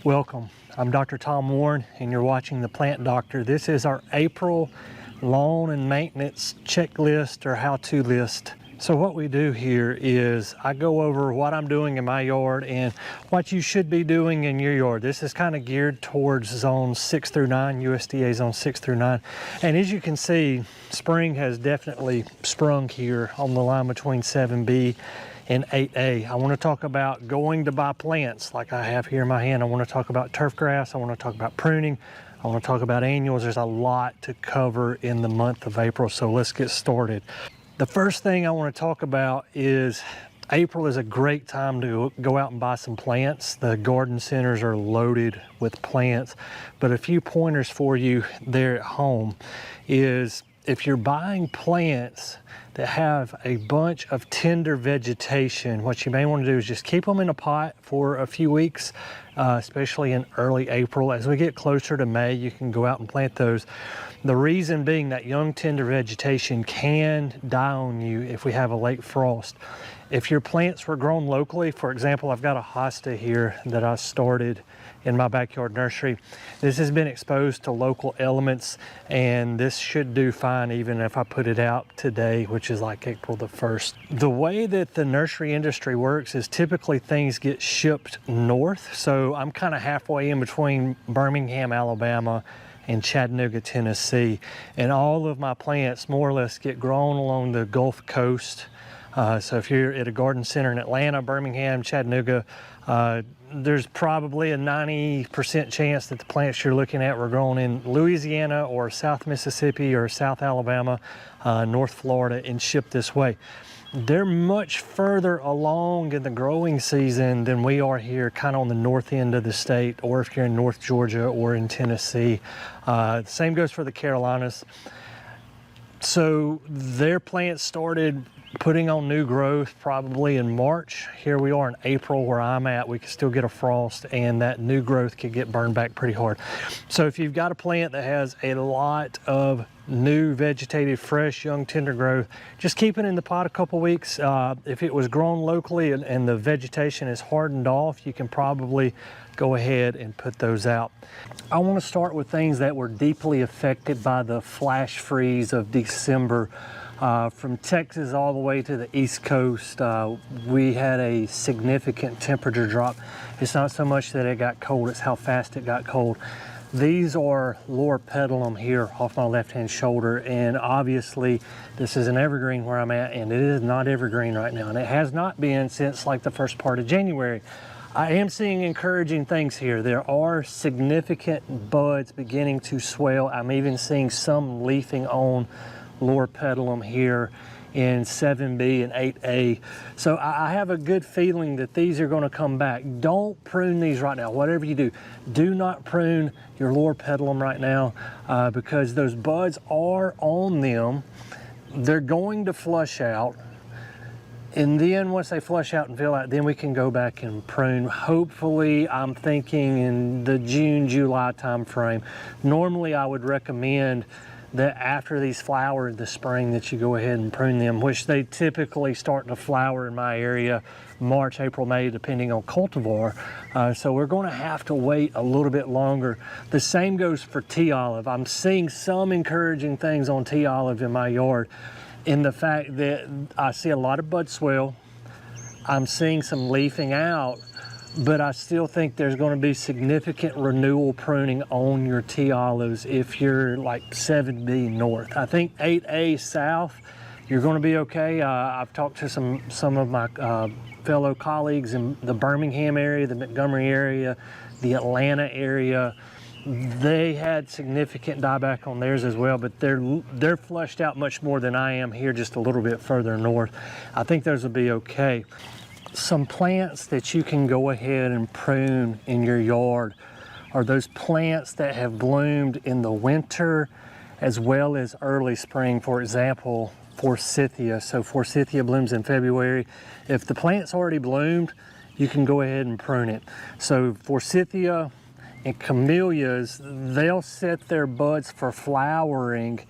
Welcome. I'm Dr. Tom Warren and you're watching The Plant Doctor. This is our April lawn and maintenance checklist or how-to list. So what we do here is I go over what I'm doing in my yard and what you should be doing in your yard. This is kind of geared towards zones 6 through 9, USDA zone 6 through 9. And as you can see, spring has definitely sprung here on the line between 7B and 8A. I want to talk about going to buy plants like I have here in my hand. I want to talk about turf grass. I want to talk about pruning. I want to talk about annuals. There's a lot to cover in the month of April, so let's get started. The first thing I want to talk about is April is a great time to go out and buy some plants. The garden centers are loaded with plants, but a few pointers for you there at home is if you're buying plants that have a bunch of tender vegetation, what you may want to do is just keep them in a pot for a few weeks, especially in early April. As we get closer to May, you can go out and plant those. The reason being that young tender vegetation can die on you if we have a late frost. If your plants were grown locally, for example, I've got a hosta here that I started in my backyard nursery. This has been exposed to local elements and this should do fine even if I put it out today, which is like April the 1st. The way that the nursery industry works is typically things get shipped north. So I'm kind of halfway in between Birmingham, Alabama and Chattanooga, Tennessee. And all of my plants more or less get grown along the Gulf Coast. So if you're at a garden center in Atlanta, Birmingham, Chattanooga, there's probably a 90% chance that the plants you're looking at were grown in Louisiana or South Mississippi or South Alabama, North Florida, and shipped this way. They're much further along in the growing season than we are here, kind of on the north end of the state, or if you're in North Georgia or in Tennessee. Same goes for the Carolinas. So their plants started putting on new growth probably in March. Here we are in April where I'm at. We can still get a frost and that new growth could get burned back pretty hard. So if you've got a plant that has a lot of new vegetated, fresh, young, tender growth, just keep it in the pot a couple weeks. If it was grown locally and the vegetation is hardened off, you can probably go ahead and put those out. I want to start with things that were deeply affected by the flash freeze of December. From Texas all the way to the East Coast, we had a significant temperature drop. It's not so much that it got cold, it's how fast it got cold. These are loropetalum here off my left-hand shoulder, and obviously this is an evergreen where I'm at, and it is not evergreen right now, and it has not been since like the first part of January. I am seeing encouraging things here. There are significant buds beginning to swell. I'm even seeing some leafing on loropetalum here in 7B and 8A. So I have a good feeling that these are going to come back. Don't prune these right now. Whatever you do, do not prune your loropetalum right now because those buds are on them. They're going to flush out. And then once they flush out and fill out, then we can go back and prune. Hopefully, I'm thinking in the June, July time frame. Normally, I would recommend that after these flower in the spring that you go ahead and prune them, which they typically start to flower in my area March, April, May, depending on cultivar. So we're going to have to wait a little bit longer. The same goes for tea olive. I'm seeing some encouraging things on tea olive in my yard in the fact that I see a lot of bud swell. I'm seeing some leafing out, but I still think there's going to be significant renewal pruning on your tea olives if you're like 7B north. I think 8A south, you're going to be okay. I've talked to some of my fellow colleagues in the Birmingham area, the Montgomery area, the Atlanta area. They had significant dieback on theirs as well, but they're flushed out much more than I am here, just a little bit further north. I think those will be okay. Some plants that you can go ahead and prune in your yard are those plants that have bloomed in the winter as well as early spring. For example, forsythia. So forsythia blooms in February. If the plant's already bloomed, you can go ahead and prune it. So forsythia and camellias, they'll set their buds for flowering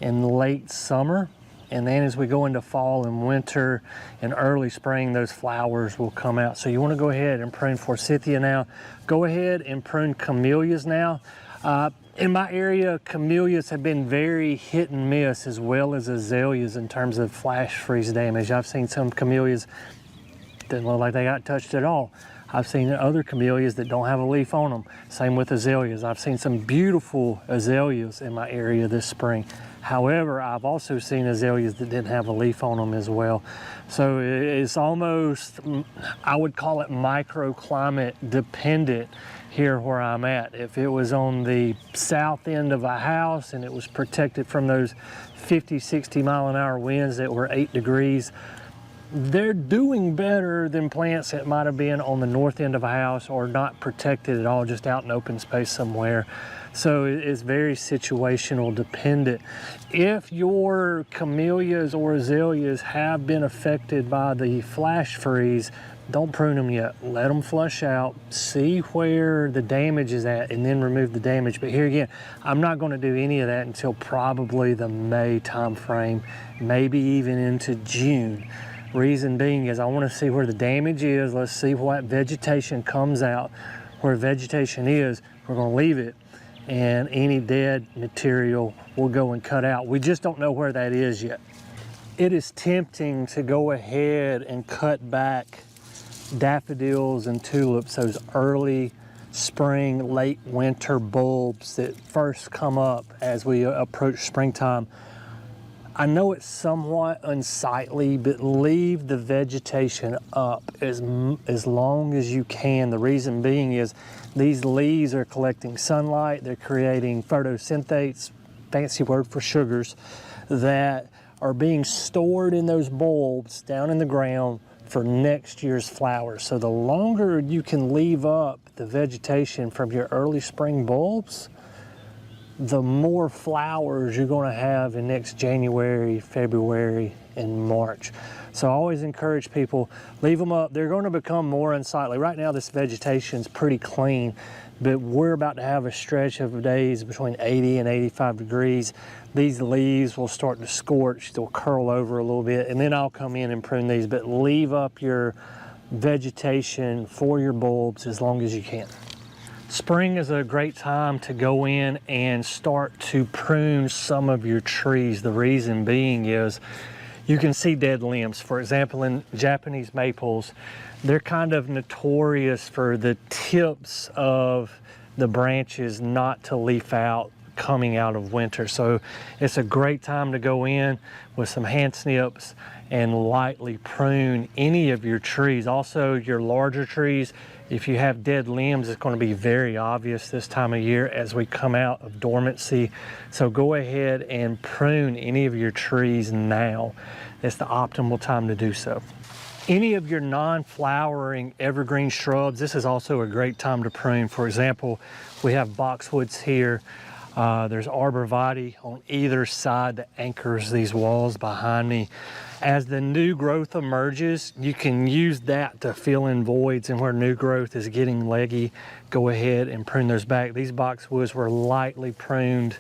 in late summer and then as we go into fall and winter and early spring, those flowers will come out. So you want to go ahead and prune forsythia now. Go ahead and prune camellias now. In my area, camellias have been very hit and miss, as well as azaleas in terms of flash freeze damage. I've seen some camellias didn't look like they got touched at all. I've seen other camellias that don't have a leaf on them. Same with azaleas. I've seen some beautiful azaleas in my area this spring. However, I've also seen azaleas that didn't have a leaf on them as well. So it's almost, I would call it microclimate dependent here where I'm at. If it was on the south end of a house and it was protected from those 50, 60 mile an hour winds that were 8 degrees, they're doing better than plants that might have been on the north end of a house or not protected at all, just out in open space somewhere. So it's very situational dependent. If your camellias or azaleas have been affected by the flash freeze, don't prune them yet. Let them flush out, see where the damage is at, and then remove the damage. But here again, I'm not going to do any of that until probably the May time frame, maybe even into June. Reason being is I want to see where the damage is. Let's see what vegetation comes out. Where vegetation is, we're going to leave it, and any dead material we'll go and cut out. We just don't know where that is yet. It is tempting to go ahead and cut back daffodils and tulips, those early spring, late winter bulbs that first come up as we approach springtime. I know it's somewhat unsightly, but leave the vegetation up as long as you can. The reason being is these leaves are collecting sunlight, they're creating photosynthates, fancy word for sugars, that are being stored in those bulbs down in the ground for next year's flowers. So the longer you can leave up the vegetation from your early spring bulbs, the more flowers you're going to have in next January, February, and March. So I always encourage people, leave them up. They're going to become more unsightly. Right now this vegetation's pretty clean, but we're about to have a stretch of days between 80 and 85 degrees. These leaves will start to scorch, they'll curl over a little bit, and then I'll come in and prune these, but leave up your vegetation for your bulbs as long as you can. Spring is a great time to go in and start to prune some of your trees. The reason being is you can see dead limbs. For example, in Japanese maples, they're kind of notorious for the tips of the branches not to leaf out coming out of winter. So it's a great time to go in with some hand snips and lightly prune any of your trees. Also your larger trees, if you have dead limbs, it's going to be very obvious this time of year as we come out of dormancy. So go ahead and prune any of your trees now. It's the optimal time to do so. Any of your non-flowering evergreen shrubs, this is also a great time to prune. For example, we have boxwoods here. There's arborvitae on either side that anchors these walls behind me. As the new growth emerges, you can use that to fill in voids, and where new growth is getting leggy, go ahead and prune those back. These boxwoods were lightly pruned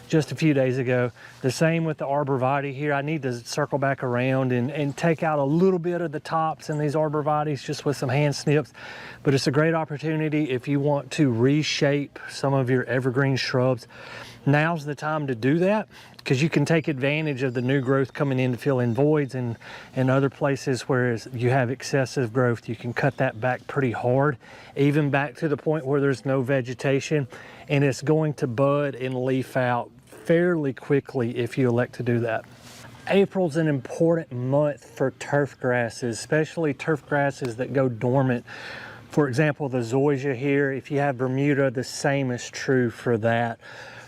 just a few days ago. The same with the arborvitae here. I need to circle back around and take out a little bit of the tops in these arborvitaes just with some hand snips. But it's a great opportunity if you want to reshape some of your evergreen shrubs. Now's the time to do that, because you can take advantage of the new growth coming in to fill in voids, and other places where you have excessive growth, you can cut that back pretty hard, even back to the point where there's no vegetation, and it's going to bud and leaf out fairly quickly if you elect to do that. April's an important month for turf grasses, especially turf grasses that go dormant. For example, the Zoysia here, if you have Bermuda, the same is true for that.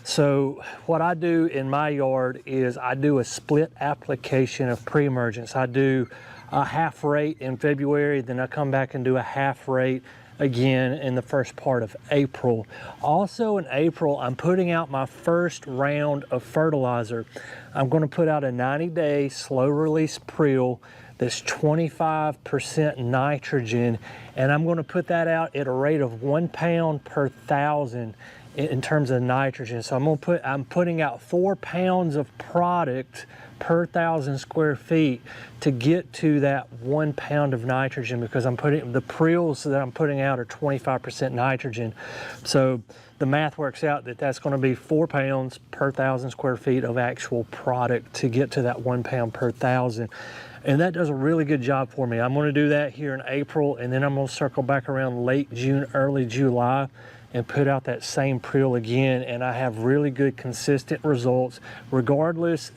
So what I do in my yard is I do a split application of pre-emergence. I do a half rate in February, then I come back and do a half rate again in the first part of April. Also in April, I'm putting out my first round of fertilizer. I'm going to put out a 90-day slow release prill that's 25% nitrogen, and I'm going to put that out at a rate of 1 pound per 1,000 in terms of nitrogen. So I'm putting out 4 pounds of product per 1,000 square feet to get to that 1 pound of nitrogen, because I'm putting, the prills that I'm putting out are 25% nitrogen. So the math works out that that's going to be 4 pounds per 1,000 square feet of actual product to get to that 1 pound per 1,000. And that does a really good job for me. I'm going to do that here in April, and then I'm going to circle back around late June, early July, and put out that same prill again. And I have really good consistent results, regardless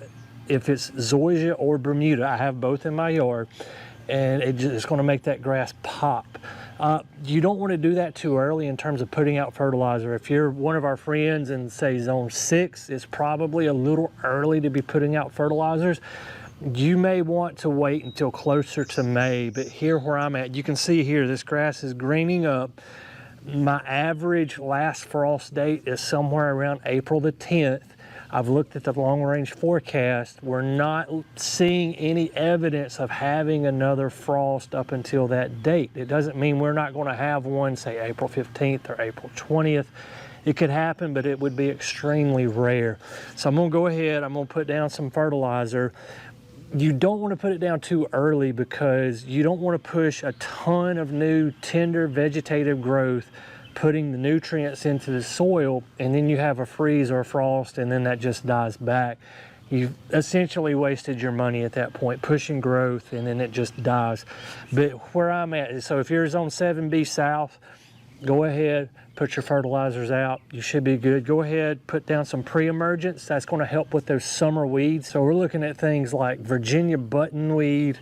if it's Zoysia or Bermuda. I have both in my yard, and it's going to make that grass pop. You don't want to do that too early in terms of putting out fertilizer. If you're one of our friends in, say, zone 6, it's probably a little early to be putting out fertilizers. You may want to wait until closer to May, but here where I'm at, you can see here, this grass is greening up. My average last frost date is somewhere around April the 10th. I've looked at the long range forecast. We're not seeing any evidence of having another frost up until that date. It doesn't mean we're not going to have one, say April 15th or April 20th. It could happen, but it would be extremely rare. So I'm going to go ahead, I'm going to put down some fertilizer. You don't want to put it down too early, because you don't want to push a ton of new tender vegetative growth, putting the nutrients into the soil, and then you have a freeze or a frost, and then that just dies back. You've essentially wasted your money at that point, pushing growth, and then it just dies. But where I'm at, so if you're zone 7B south, go ahead, put your fertilizers out. You should be good. Go ahead, put down some pre-emergence. That's going to help with those summer weeds. So we're looking at things like Virginia buttonweed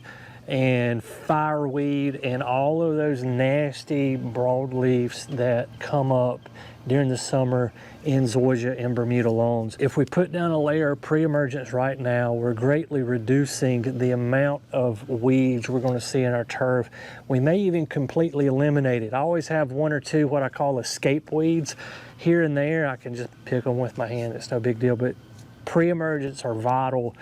and fireweed and all of those nasty broadleafs that come up during the summer in Zoysia and Bermuda lawns. If we put down a layer of pre-emergence right now, we're greatly reducing the amount of weeds we're going to see in our turf. We may even completely eliminate it. I always have 1 or 2 what I call escape weeds here and there. I can just pick them with my hand, it's no big deal, but pre-emergence are vital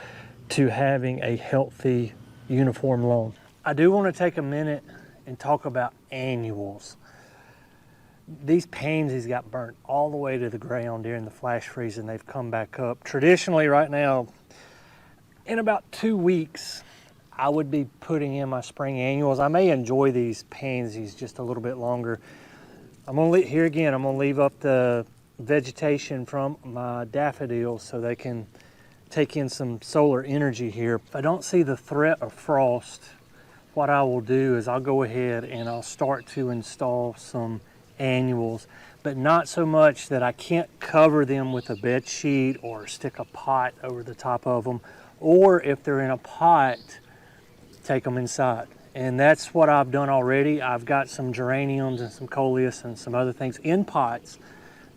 to having a healthy, uniform lawn. I do want to take a minute and talk about annuals. These pansies got burnt all the way to the ground during the flash freeze, and they've come back up. Traditionally right now, in about 2 weeks, I would be putting in my spring annuals. I may enjoy these pansies just a little bit longer. I'm gonna here again, I'm gonna leave up the vegetation from my daffodils so they can take in some solar energy here. If I don't see the threat of frost, what I will do is I'll go ahead and I'll start to install some annuals, but not so much that I can't cover them with a bed sheet or stick a pot over the top of them, or if they're in a pot, take them inside. And that's what I've done already. I've got some geraniums and some coleus and some other things in pots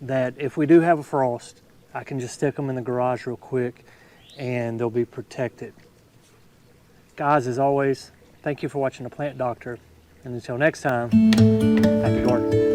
that if we do have a frost, I can just stick them in the garage real quick and they'll be protected. Guys, as always, thank you for watching The Plant Doctor, and until next time, happy gardening.